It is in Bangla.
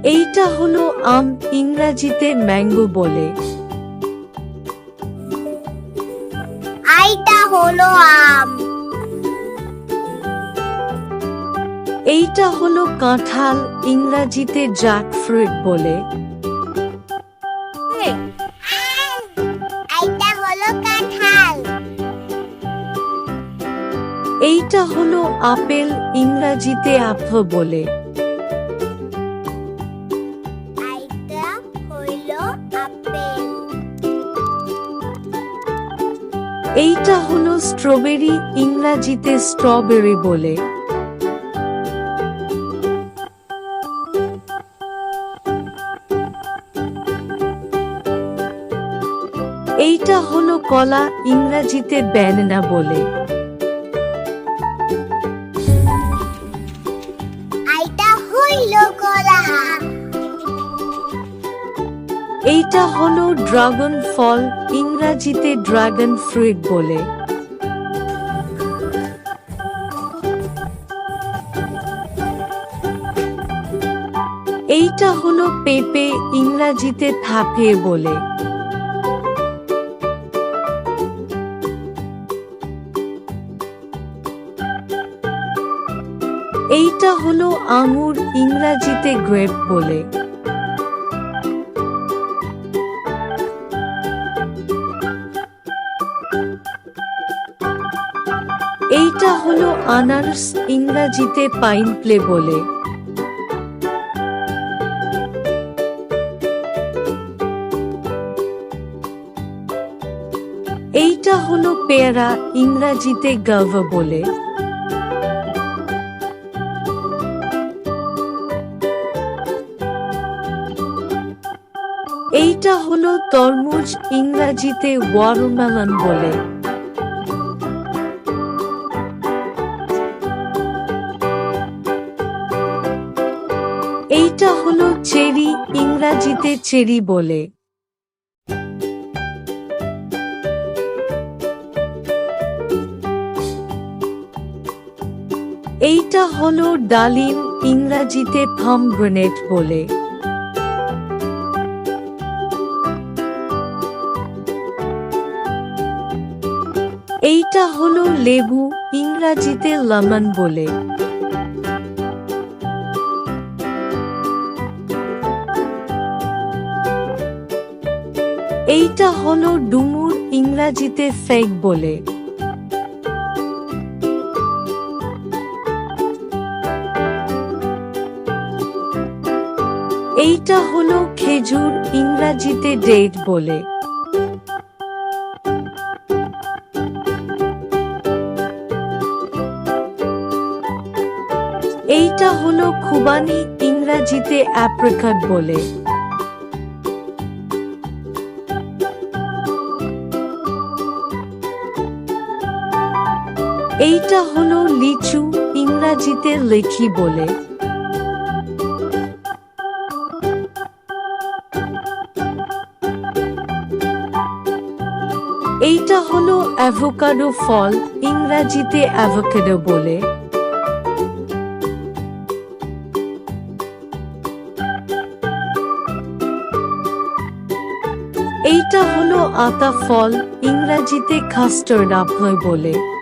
এইটা হলো আম, ইংরাজিতে ম্যাঙ্গো বলে। এইটা হলো আম। এইটা হলো কাঁঠাল, ইংরাজিতে জ্যাকফ্রুট বলে। এইটা হলো কাঁঠাল। এইটা হলো আপেল, ইংরাজিতে অ্যাপল বলে। এইটা হলো আপেল। এইটা হলো স্ট্রবেরি, ইংরাজিতে স্ট্রবেরি বলে। এইটা হলো কলা, ইংরাজিতে ব্যানানা বলে। এইটা হলো কলা। এইটা হলো ড্রাগন ফল, ইংরাজিতে ড্রাগন ফ্রুট বলে। এইটা হলো পেঁপে, ইংরাজিতে পেঁপে বলে। এইটা হলো আঙুর, ইংরাজিতে গ্রেপ বলে। এইটা হলো আনারস, ইংরাজিতে পাইনঅ্যাপল বলে। এইটা হলো পেয়ারা, ইংরাজিতে গাভা বলে। এইটা হলো তরমুজ, ইংরাজিতে ওয়াটারমেলন বলে। এইটা হলো চেরি, ইংরাজিতে চেরি বলে। এইটা হলো ডালিম, ইংরাজিতে পমগ্রেনেট বলে। এইটা হলো লেবু, ইংরাজিতে লেমন বলে। এইটা হলো ডুমুর, ইংরাজিতে ফিগ বলে। এইটা হলো খেজুর, ইংরাজিতে ডেট বলে। এইটা হলো খুবানি, ইংরাজিতে অ্যাপ্রিকট বলে। এইটা হলো লিচু, ইংরাজিতে লিচি বলে। এইটা হলো অ্যাভোকাডো ফল, ইংরাজিতে অ্যাভোকাডো বলে। এইটা হলো আতা ফল, ইংরাজিতে কাস্টার্ড আপেল বলে।